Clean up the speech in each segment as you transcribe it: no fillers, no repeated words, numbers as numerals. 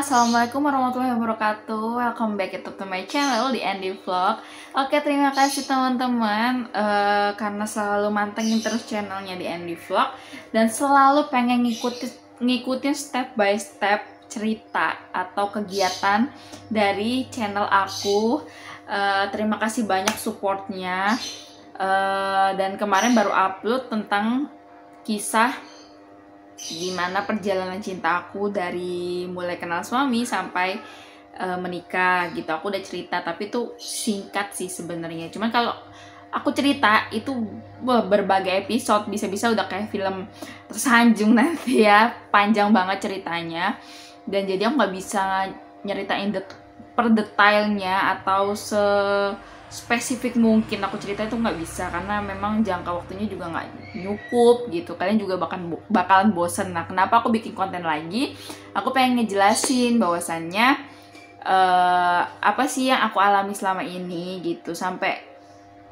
Assalamualaikum warahmatullahi wabarakatuh. Welcome back to my channel di Andy Vlog. Oke, terima kasih teman-teman karena selalu mantengin terus channelnya di Andy Vlog dan selalu pengen ngikutin step by step cerita atau kegiatan dari channel aku. Terima kasih banyak supportnya. Dan kemarin baru upload tentang kisah gimana perjalanan cinta aku dari mulai kenal suami sampai menikah gitu. Aku udah cerita, tapi itu singkat sih sebenarnya. Cuman kalau aku cerita itu berbagai episode, bisa-bisa udah kayak film tersanjung nanti ya, panjang banget ceritanya. Dan jadi aku nggak bisa nyeritain per detailnya atau spesifik mungkin aku cerita itu nggak bisa, karena memang jangka waktunya juga nggak nyukup gitu. Kalian juga bakalan bosen. Nah, kenapa aku bikin konten lagi? Aku pengen ngejelasin bahwasannya apa sih yang aku alami selama ini gitu, sampai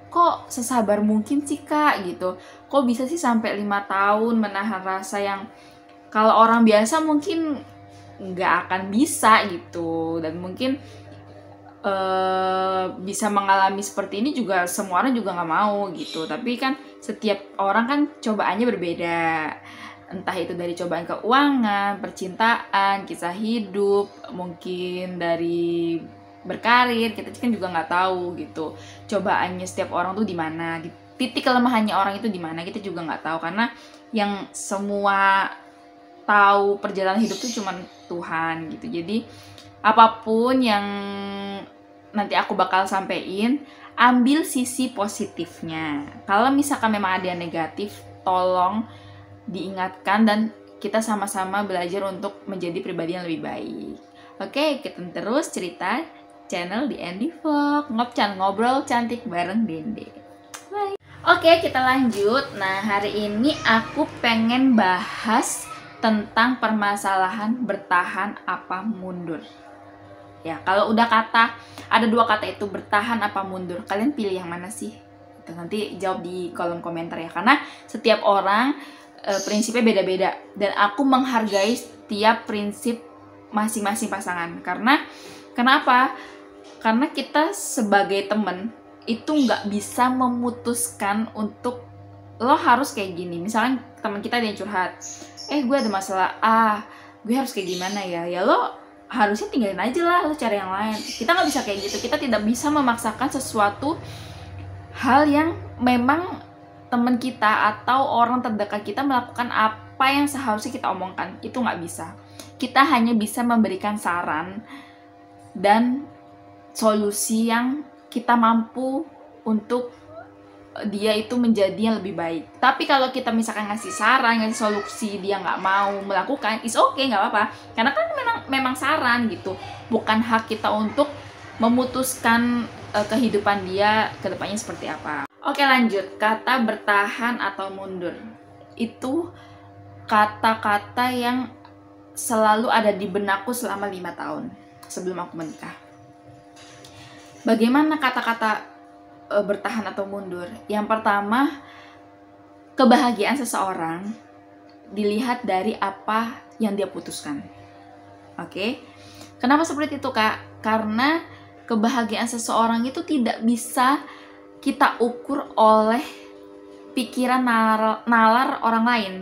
kok sesabar mungkin sih kak gitu. Kok bisa sih sampai 5 tahun menahan rasa yang kalau orang biasa mungkin nggak akan bisa gitu. Dan mungkin bisa mengalami seperti ini juga semua orang juga nggak mau gitu. Tapi kan setiap orang kan cobaannya berbeda, entah itu dari cobaan keuangan, percintaan, kisah hidup, mungkin dari berkarir. Kita kan juga nggak tahu gitu cobaannya setiap orang tuh di mana, titik kelemahannya orang itu di mana, kita juga nggak tahu, karena yang semua tahu perjalanan hidup tuh cuman Tuhan gitu. Jadi apapun yang nanti aku bakal sampein, ambil sisi positifnya. Kalau misalkan memang ada yang negatif, tolong diingatkan dan kita sama-sama belajar untuk menjadi pribadi yang lebih baik. Oke, kita terus cerita channel di Andy Vlog, ngobrol cantik bareng Dende. Bye. Oke, kita lanjut. Nah, hari ini aku pengen bahas tentang permasalahan bertahan apa mundur. Ya, kalau udah ada 2 kata itu, bertahan apa mundur, kalian pilih yang mana sih? Itu nanti jawab di kolom komentar ya, karena setiap orang prinsipnya beda-beda dan aku menghargai setiap prinsip masing-masing pasangan. Kenapa? Karena kita sebagai temen itu nggak bisa memutuskan untuk lo harus kayak gini. Misalnya teman kita ada yang curhat, gue ada masalah gue harus kayak gimana ya lo harusnya tinggalin aja lah, lo cari yang lain. Kita nggak bisa kayak gitu. Kita tidak bisa memaksakan sesuatu hal yang memang teman kita atau orang terdekat kita melakukan apa yang seharusnya kita omongkan. Itu nggak bisa. Kita hanya bisa memberikan saran dan solusi yang kita mampu untuk dia itu menjadi yang lebih baik. Tapi kalau kita misalkan ngasih saran, ngasih solusi, dia nggak mau melakukan, is okay, nggak apa-apa. Karena kan memang saran gitu, bukan hak kita untuk memutuskan kehidupan dia ke depannya seperti apa. Oke, lanjut. Kata bertahan atau mundur itu kata-kata yang selalu ada di benakku selama 5 tahun sebelum aku menikah. Bagaimana kata-kata bertahan atau mundur? Yang pertama, kebahagiaan seseorang dilihat dari apa yang dia putuskan. Oke? Kenapa seperti itu, Kak? Karena kebahagiaan seseorang itu tidak bisa kita ukur oleh pikiran nalar orang lain.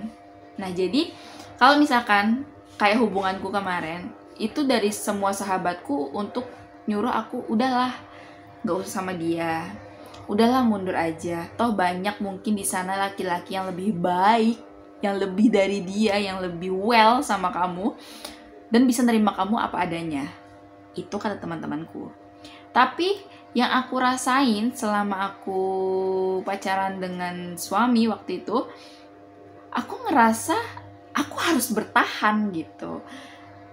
Nah, jadi kalau misalkan kayak hubunganku kemarin, itu dari semua sahabatku untuk nyuruh aku, udahlah, gak usah sama dia, udahlah mundur aja. Toh banyak mungkin di sana laki-laki yang lebih baik, yang lebih dari dia, yang lebih well sama kamu dan bisa nerima kamu apa adanya. Itu kata teman-temanku. Tapi yang aku rasain selama aku pacaran dengan suami waktu itu, aku ngerasa aku harus bertahan gitu.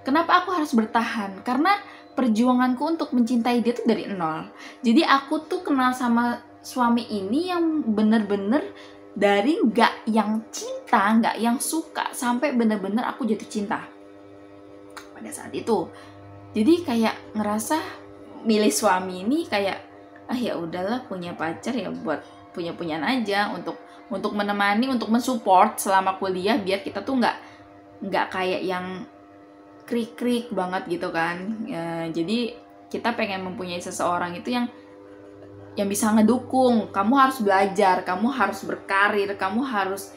Kenapa aku harus bertahan? Karena perjuanganku untuk mencintai dia tuh dari nol. Jadi aku tuh kenal sama suami ini yang bener-bener dari gak yang cinta, gak yang suka, sampai bener-bener aku jatuh cinta pada saat itu. Jadi kayak ngerasa milih suami ini kayak ya udahlah, punya pacar ya buat punyaan aja, untuk menemani, untuk mensupport selama kuliah, biar kita tuh nggak kayak yang krik-krik banget gitu kan. Jadi kita pengen mempunyai seseorang itu yang bisa ngedukung. Kamu harus belajar, kamu harus berkarir, kamu harus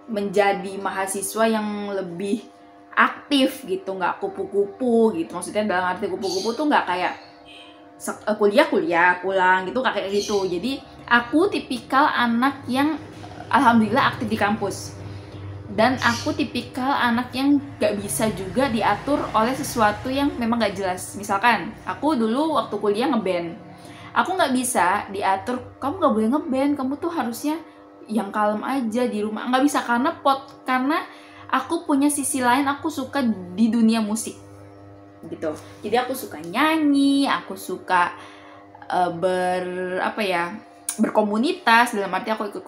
menjadi mahasiswa yang lebih aktif gitu, nggak kupu-kupu gitu. Maksudnya dalam arti kupu-kupu tuh nggak kayak kuliah pulang gitu, kayak gitu. Jadi aku tipikal anak yang alhamdulillah aktif di kampus, dan aku tipikal anak yang gak bisa juga diatur oleh sesuatu yang memang gak jelas. Misalkan aku dulu waktu kuliah ngeband, aku gak bisa diatur, kamu gak boleh ngeband, kamu tuh harusnya yang kalem aja di rumah. Gak bisa, karena aku punya sisi lain, aku suka di dunia musik gitu. Jadi aku suka nyanyi, aku suka berkomunitas, dalam arti aku ikut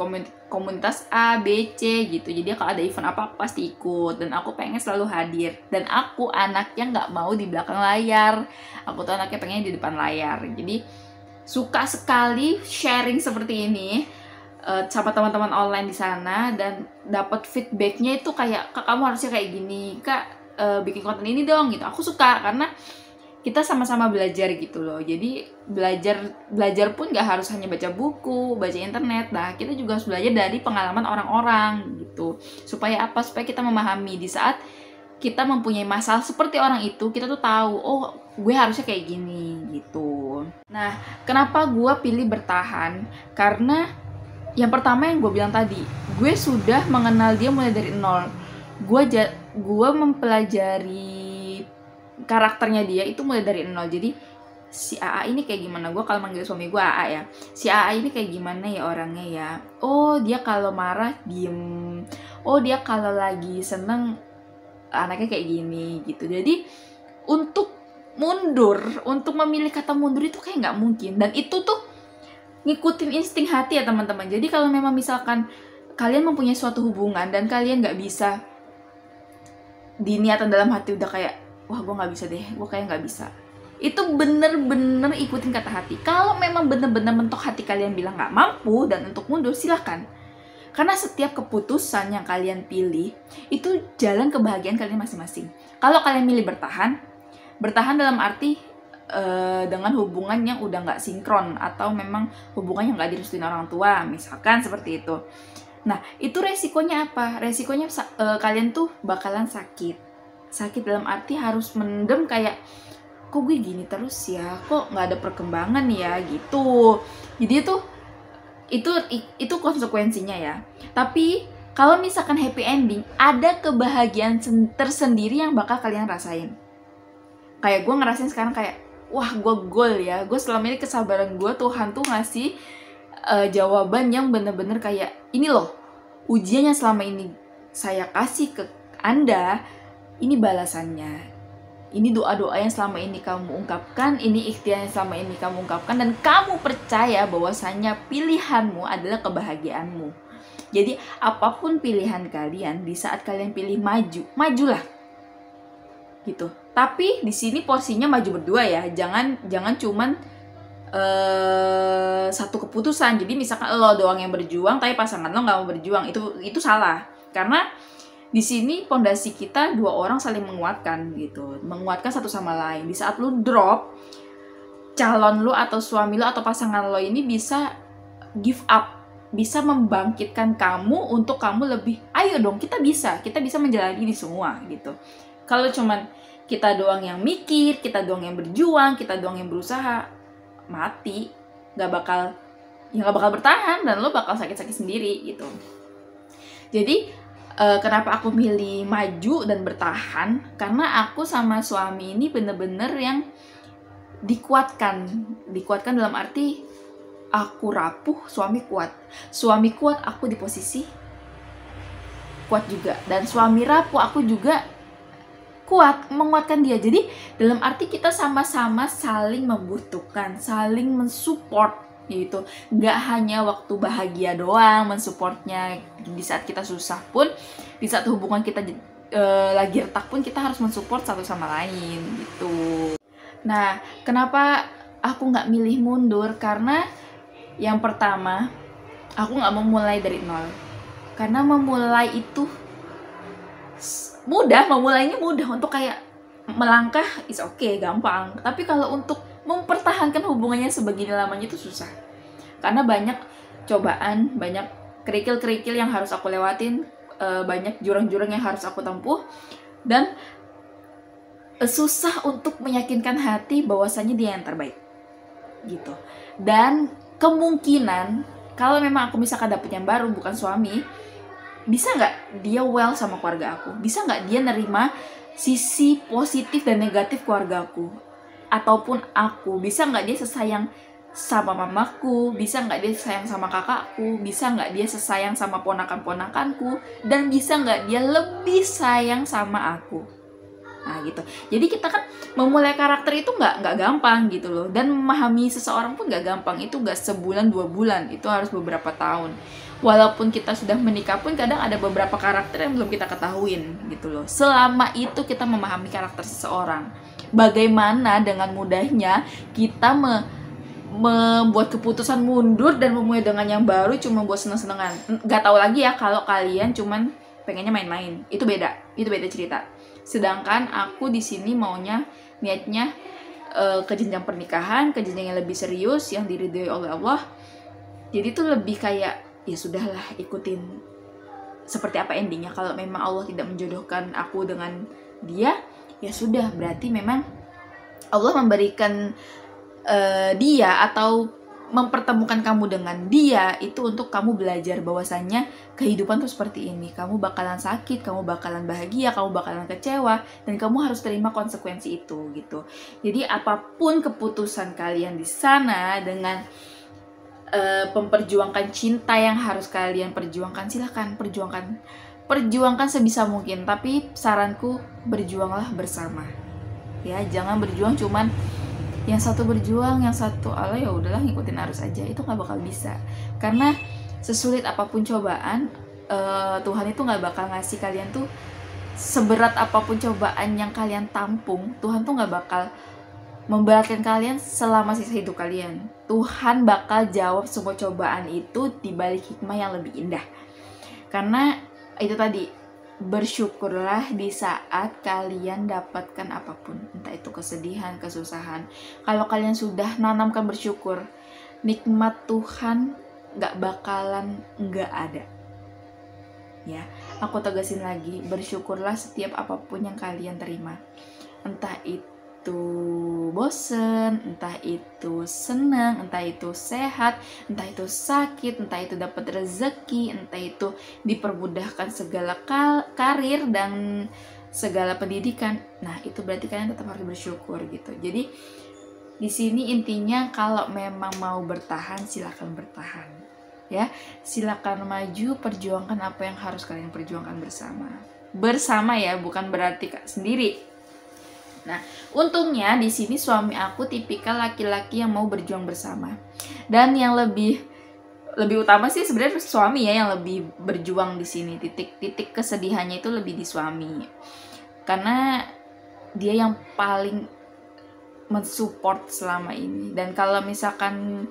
komunitas A, B, C gitu. Jadi kalau ada event apa aku pasti ikut, dan aku pengen selalu hadir. Dan aku anaknya nggak mau di belakang layar, aku tuh anaknya pengen di depan layar. Jadi suka sekali sharing seperti ini sama teman-teman online di sana, dan dapat feedbacknya itu kayak, Kak, kamu harusnya kayak gini, Kak, bikin konten ini dong gitu. Aku suka karena kita sama-sama belajar gitu loh. Jadi belajar pun gak harus hanya baca buku, baca internet. Nah, kita juga harus belajar dari pengalaman orang-orang gitu. Supaya apa? Supaya kita memahami di saat kita mempunyai masalah seperti orang itu, kita tuh tahu, oh gue harusnya kayak gini gitu. Nah, kenapa gue pilih bertahan? Karena yang pertama yang gue bilang tadi, gue sudah mengenal dia mulai dari nol. Gue mempelajari karakternya dia itu mulai dari nol. Jadi si AA ini kayak gimana, gue kalau manggil suami gue AA ya, si AA ini kayak gimana ya orangnya ya, oh dia kalau marah diem, oh dia kalau lagi seneng anaknya kayak gini gitu. Jadi untuk memilih kata mundur itu kayak nggak mungkin, dan itu tuh ngikutin insting hati ya teman-teman. Jadi kalau memang misalkan kalian mempunyai suatu hubungan dan kalian nggak bisa, di niatan dalam hati udah kayak, wah gue nggak bisa deh, gue kayak nggak bisa, itu bener-bener ikutin kata hati. Kalau memang bener-bener mentok hati kalian bilang nggak mampu dan untuk mundur, silahkan. Karena setiap keputusan yang kalian pilih itu jalan kebahagiaan kalian masing-masing. Kalau kalian milih bertahan dalam arti dengan hubungan yang udah nggak sinkron, atau memang hubungan yang nggak direstuin orang tua, misalkan seperti itu. Nah, itu resikonya apa? Resikonya kalian tuh bakalan sakit dalam arti harus mendem kayak, kok gue gini terus ya, kok nggak ada perkembangan ya gitu. Jadi itu konsekuensinya ya. Tapi kalau misalkan happy ending, ada kebahagiaan tersendiri yang bakal kalian rasain. Kayak gue ngerasain sekarang kayak, wah gue goal ya, gue selama ini kesabaran gue, Tuhan tuh ngasih jawaban yang bener-bener kayak, ini loh ujian yang selama ini saya kasih ke Anda, ini balasannya. Ini doa-doa yang selama ini kamu ungkapkan, ini ikhtiar yang selama ini kamu ungkapkan, dan kamu percaya bahwasanya pilihanmu adalah kebahagiaanmu. Jadi apapun pilihan kalian, di saat kalian pilih majulah. Gitu. Tapi di sini porsinya maju berdua ya. Jangan cuman satu keputusan. Jadi misalkan lo doang yang berjuang tapi pasangan lo nggak mau berjuang, itu salah. Karena di sini pondasi kita dua orang saling menguatkan gitu, menguatkan satu sama lain. Di saat lo drop, calon lo atau suami lo atau pasangan lo ini bisa give up, bisa membangkitkan kamu untuk kamu lebih, ayo dong kita bisa menjalani ini semua gitu. Kalau cuman kita doang yang mikir, kita doang yang berjuang, kita doang yang berusaha, mati, nggak bakal bertahan, dan lo bakal sakit-sakit sendiri gitu. Jadi kenapa aku milih maju dan bertahan? Karena aku sama suami ini bener-bener yang dikuatkan dalam arti aku rapuh, suami kuat, aku di posisi kuat juga, dan suami rapuh, aku juga kuat menguatkan dia. Jadi dalam arti kita sama-sama saling membutuhkan, saling mensupport gitu. Nggak hanya waktu bahagia doang mensupportnya, di saat kita susah pun, di saat hubungan kita lagi retak pun, kita harus mensupport satu sama lain gitu. Nah, kenapa aku nggak milih mundur? Karena yang pertama, aku nggak mau mulai dari nol. Karena memulai itu memulainya mudah untuk kayak melangkah is okay, gampang. Tapi kalau untuk mempertahankan hubungannya sebegini lamanya itu susah. Karena banyak cobaan, banyak kerikil-kerikil yang harus aku lewatin, banyak jurang-jurang yang harus aku tempuh, dan susah untuk meyakinkan hati bahwasannya dia yang terbaik gitu. Dan kemungkinan kalau memang aku misalkan dapet yang baru bukan suami, bisa nggak dia well sama keluarga aku, bisa nggak dia nerima sisi positif dan negatif keluarga aku ataupun aku, bisa nggak dia sesayang sama mamaku, bisa nggak dia sayang sama kakakku, bisa nggak dia sesayang sama ponakan-ponakanku, dan bisa nggak dia lebih sayang sama aku. Nah gitu. Jadi kita kan memulai karakter itu nggak gampang gitu loh. Dan memahami seseorang pun nggak gampang. Itu nggak sebulan 2 bulan. Itu harus beberapa tahun. Walaupun kita sudah menikah pun kadang ada beberapa karakter yang belum kita ketahuin gitu loh. Selama itu kita memahami karakter seseorang. Bagaimana dengan mudahnya kita membuat keputusan mundur dan memulai dengan yang baru cuma buat seneng-senengan. Nggak tahu lagi ya kalau kalian cuman pengennya main-main. Itu beda cerita. Sedangkan aku di sini maunya niatnya ke jenjang pernikahan, ke jenjang yang lebih serius, yang diridhoi oleh Allah. Jadi tuh lebih kayak ya sudahlah, ikutin seperti apa endingnya. Kalau memang Allah tidak menjodohkan aku dengan dia, ya sudah, berarti memang Allah memberikan dia atau mempertemukan kamu dengan dia itu untuk kamu belajar bahwasannya kehidupan tuh seperti ini. Kamu bakalan sakit, kamu bakalan bahagia, kamu bakalan kecewa, dan kamu harus terima konsekuensi itu gitu. Jadi apapun keputusan kalian di sana dengan memperjuangkan cinta yang harus kalian perjuangkan, silahkan perjuangkan sebisa mungkin. Tapi saranku, berjuanglah bersama. Ya, jangan berjuang cuman yang satu berjuang, yang satu ala ya udahlah ngikutin arus aja. Itu nggak bakal bisa. Karena sesulit apapun cobaan, Tuhan itu nggak bakal ngasih kalian tuh seberat apapun cobaan yang kalian tampung. Tuhan tuh nggak bakal memberatkan kalian selama sisa hidup kalian. Tuhan bakal jawab semua cobaan itu di balik hikmah yang lebih indah. Karena itu tadi, bersyukurlah di saat kalian dapatkan apapun, entah itu kesedihan, kesusahan. Kalau kalian sudah nanamkan bersyukur, nikmat Tuhan gak bakalan gak ada. Ya, aku tegasin lagi, bersyukurlah setiap apapun yang kalian terima. Entah itu bosen, entah itu senang, entah itu sehat, entah itu sakit, entah itu dapat rezeki, entah itu dipermudahkan segala karir dan segala pendidikan. Nah, itu berarti kalian tetap harus bersyukur gitu. Jadi di sini intinya kalau memang mau bertahan, silakan bertahan. Ya, silakan maju, perjuangkan apa yang harus kalian perjuangkan bersama. Bersama ya, bukan berarti sendiri. Nah, untungnya di sini suami aku tipikal laki-laki yang mau berjuang bersama. Dan yang lebih utama sih sebenarnya suami ya yang lebih berjuang di sini. Titik kesedihannya itu lebih di suami. Karena dia yang paling mensupport selama ini. Dan kalau misalkan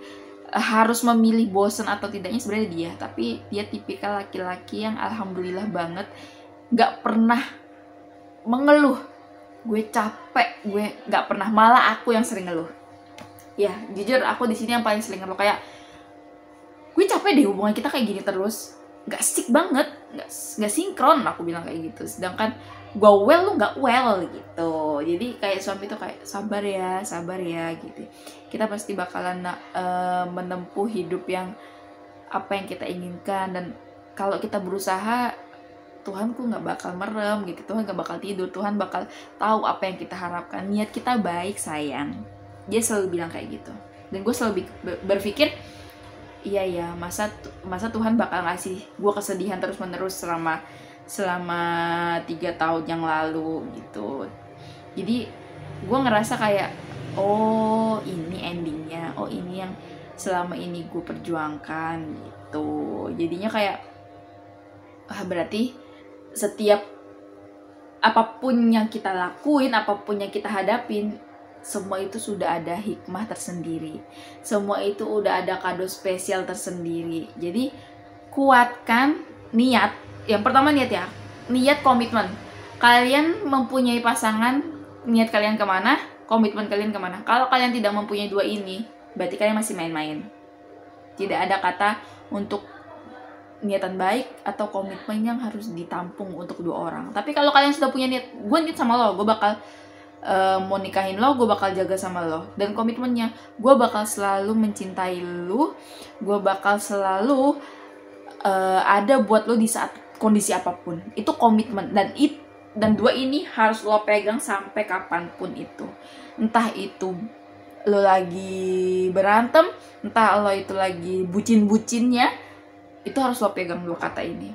harus memilih bosen atau tidaknya sebenarnya dia, tapi dia tipikal laki-laki yang alhamdulillah banget gak pernah mengeluh. Gue capek, gue nggak pernah, malah aku yang sering ngeluh. Ya jujur aku di sini yang paling sering ngeluh, kayak gue capek deh hubungan kita kayak gini terus, nggak asik banget, nggak sinkron, aku bilang kayak gitu. Sedangkan gue well, lu nggak well gitu. Jadi kayak suami tuh kayak sabar ya gitu. Kita pasti bakalan menempuh hidup yang apa yang kita inginkan, dan kalau kita berusaha, Tuhanku nggak bakal merem gitu, Tuhan nggak bakal tidur, Tuhan bakal tahu apa yang kita harapkan. Niat kita baik sayang, dia selalu bilang kayak gitu. Dan gue selalu berpikir, iya ya, masa Tuhan bakal ngasih gue kesedihan terus menerus selama 3 tahun yang lalu gitu. Jadi gue ngerasa kayak, oh ini endingnya, oh ini yang selama ini gue perjuangkan gitu. Jadinya kayak berarti setiap apapun yang kita lakuin, apapun yang kita hadapin, semua itu sudah ada hikmah tersendiri. Semua itu udah ada kado spesial tersendiri. Jadi kuatkan niat. Yang pertama niat ya, niat komitmen. Kalian mempunyai pasangan, niat kalian kemana, komitmen kalian kemana. Kalau kalian tidak mempunyai dua ini, berarti kalian masih main-main. Tidak ada kata untuk niatan baik atau komitmen yang harus ditampung untuk dua orang. Tapi kalau kalian sudah punya niat, gue niat sama lo, gue bakal mau nikahin lo, gue bakal jaga sama lo. Dan komitmennya, gue bakal selalu mencintai lo, gue bakal selalu ada buat lo di saat kondisi apapun. Itu komitmen. Dan dua ini harus lo pegang sampai kapanpun itu. Entah itu lo lagi berantem, entah lo itu lagi bucin-bucinnya, itu harus lo pegang dua kata ini.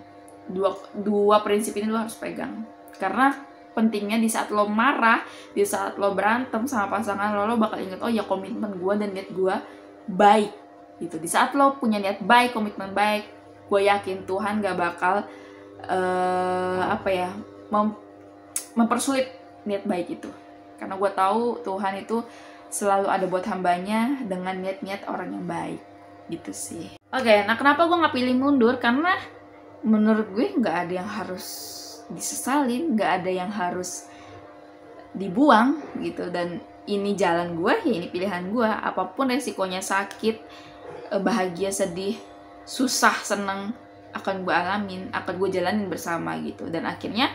Dua prinsip ini lo harus pegang. Karena pentingnya di saat lo marah, di saat lo berantem sama pasangan lo bakal inget, oh ya komitmen gue dan niat gue baik gitu. Di saat lo punya niat baik, komitmen baik, gue yakin Tuhan gak bakal mempersulit niat baik itu. Karena gue tahu Tuhan itu selalu ada buat hambanya dengan niat-niat orang yang baik gitu sih. Oke, nah kenapa gue gak pilih mundur? Karena menurut gue gak ada yang harus disesalin, gak ada yang harus dibuang gitu. Dan ini jalan gue, ya ini pilihan gue. Apapun resikonya, sakit, bahagia, sedih, susah, seneng, akan gue alamin, akan gue jalanin bersama gitu. Dan akhirnya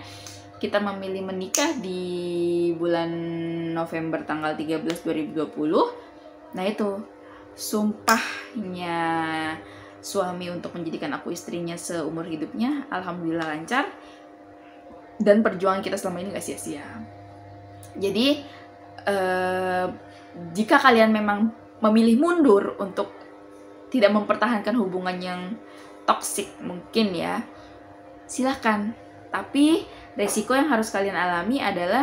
kita memilih menikah di bulan November tanggal 13 2020. Nah itu sumpahnya suami untuk menjadikan aku istrinya seumur hidupnya. Alhamdulillah lancar. Dan perjuangan kita selama ini gak sia-sia. Jadi jika kalian memang memilih mundur untuk tidak mempertahankan hubungan yang toksik mungkin ya, silahkan. Tapi resiko yang harus kalian alami adalah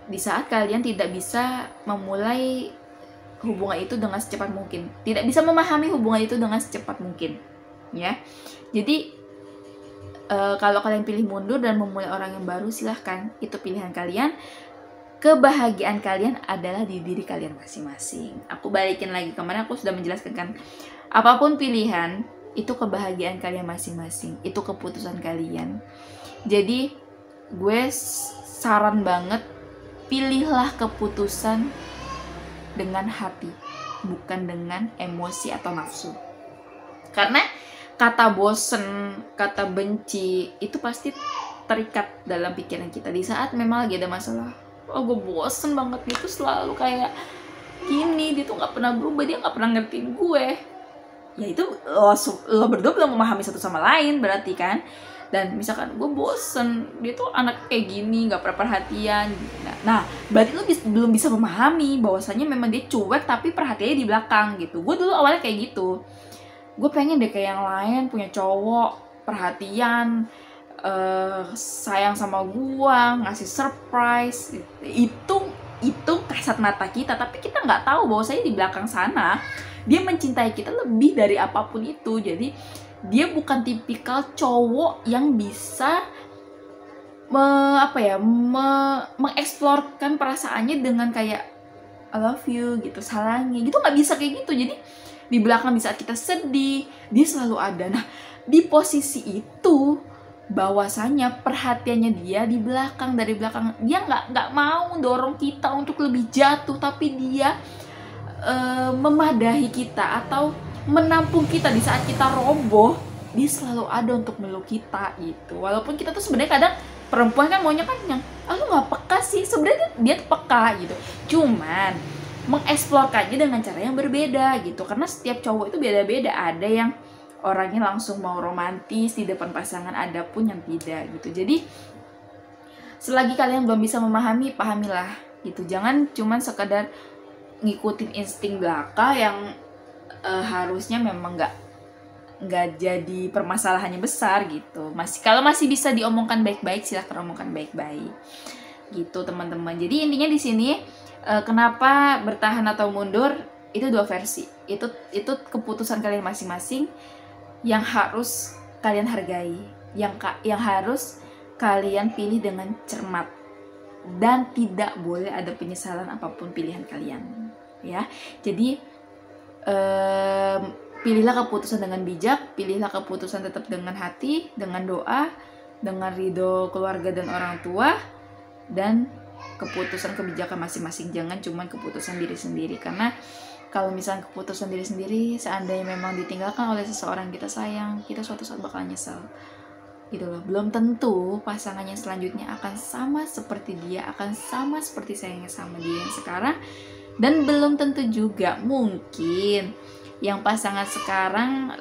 di saat kalian tidak bisa memulai hubungan itu dengan secepat mungkin, tidak bisa memahami hubungan itu dengan secepat mungkin, ya. Jadi kalau kalian pilih mundur dan memulai orang yang baru, silahkan, itu pilihan kalian. Kebahagiaan kalian adalah di diri kalian masing-masing. Aku balikin lagi kemarin aku sudah menjelaskan kan, apapun pilihan itu kebahagiaan kalian masing-masing, itu keputusan kalian. Jadi gue saran banget, pilihlah keputusan dengan hati, bukan dengan emosi atau nafsu. Karena kata bosen, kata benci itu pasti terikat dalam pikiran kita. Di saat memang lagi ada masalah, oh gue bosen banget, dia tuh selalu kayak gini, dia tuh gak pernah berubah, dia gak pernah ngertiin gue. Ya itu lo berdua belum memahami satu sama lain berarti kan. Dan misalkan gue bosen, dia tuh anak kayak gini, gak pernah perhatian. Nah berarti lo belum bisa memahami bahwasannya memang dia cuek tapi perhatiannya di belakang gitu. Gue dulu awalnya kayak gitu. Gue pengen deh kayak yang lain, punya cowok, perhatian, sayang sama gue, ngasih surprise. Itu kasat mata kita, tapi kita nggak tahu bahwasanya di belakang sana dia mencintai kita lebih dari apapun itu. Jadi dia bukan tipikal cowok yang bisa mengeksplorkan perasaannya dengan kayak I love you gitu, salangi gitu, nggak bisa kayak gitu. Jadi di belakang di saat kita sedih, dia selalu ada. Nah di posisi itu bahwasanya perhatiannya dia di belakang, dari belakang. Dia nggak mau dorong kita untuk lebih jatuh, tapi dia memadahi kita atau menampung kita di saat kita roboh. Dia selalu ada untuk meluk kita gitu. Walaupun kita tuh sebenarnya kadang perempuan kan maunya kan yang lu nggak peka sih, sebenarnya dia tuh peka gitu. Cuman mengeksplorkannya dengan cara yang berbeda gitu. Karena setiap cowok itu beda-beda. Ada yang orangnya langsung mau romantis di depan pasangan, ada pun yang tidak gitu. Jadi selagi kalian belum bisa memahami, pahamilah gitu. Jangan cuman sekadar ngikutin insting belaka yang harusnya memang nggak jadi permasalahannya besar gitu. Kalau masih bisa diomongkan baik-baik, silahkan omongkan baik-baik gitu teman-teman. Jadi intinya di sini kenapa bertahan atau mundur itu dua versi. Itu keputusan kalian masing-masing yang harus kalian hargai, yang harus kalian pilih dengan cermat, dan tidak boleh ada penyesalan apapun pilihan kalian ya. Jadi pilihlah keputusan dengan bijak, pilihlah keputusan tetap dengan hati, dengan doa, dengan ridho keluarga dan orang tua, dan keputusan kebijakan masing-masing, jangan cuma keputusan diri sendiri. Karena kalau misalnya keputusan diri sendiri, seandainya memang ditinggalkan oleh seseorang kita sayang, kita suatu saat bakal nyesel gitu loh. Belum tentu pasangannya selanjutnya akan sama seperti dia, akan sama seperti sayangnya sama dia yang sekarang. Dan belum tentu juga mungkin yang pasangan sekarang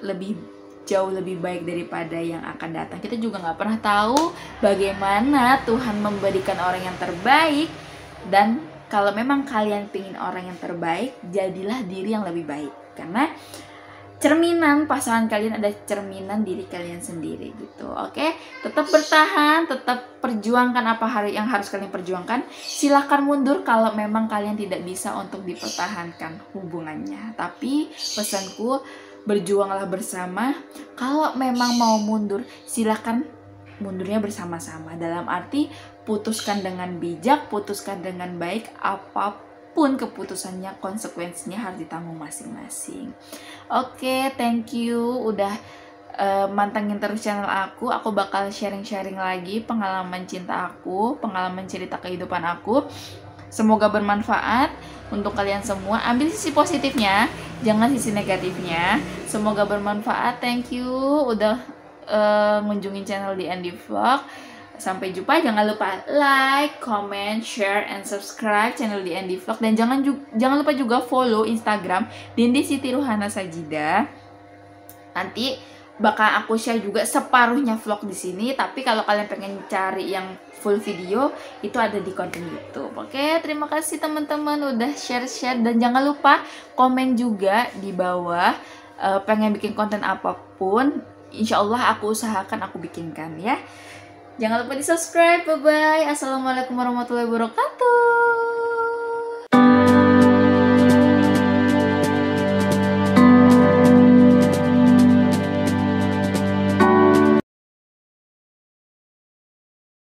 jauh lebih baik daripada yang akan datang. Kita juga nggak pernah tahu bagaimana Tuhan memberikan orang yang terbaik. Dan kalau memang kalian pingin orang yang terbaik, jadilah diri yang lebih baik. Karena cerminan pasangan kalian ada cerminan diri kalian sendiri gitu. Oke, tetap bertahan, tetap perjuangkan apa yang harus kalian perjuangkan. Silahkan mundur kalau memang kalian tidak bisa untuk dipertahankan hubungannya. Tapi pesanku, berjuanglah bersama. Kalau memang mau mundur, silahkan mundurnya bersama-sama. Dalam arti putuskan dengan bijak, putuskan dengan baik. Apapun keputusannya, konsekuensinya harus ditanggung masing-masing. Oke, thank you udah mantengin terus channel aku. Aku bakal sharing-sharing lagi pengalaman cinta aku, pengalaman cerita kehidupan aku. Semoga bermanfaat untuk kalian semua. Ambil sisi positifnya, jangan sisi negatifnya. Semoga bermanfaat. Thank you udah ngunjungin channel DND Vlog. Sampai jumpa, jangan lupa like, comment, share, and subscribe channel DND Vlog. Dan jangan lupa juga follow Instagram Dindi Siti Ruhana Sajida. Nanti bakal aku share juga separuhnya vlog di sini. Tapi kalau kalian pengen cari yang full video, itu ada di konten YouTube. Oke, terima kasih teman-teman udah share-share. Dan jangan lupa komen juga di bawah pengen bikin konten apapun. Insya Allah aku usahakan aku bikinkan ya. Jangan lupa di subscribe. Bye bye. Assalamualaikum warahmatullahi wabarakatuh.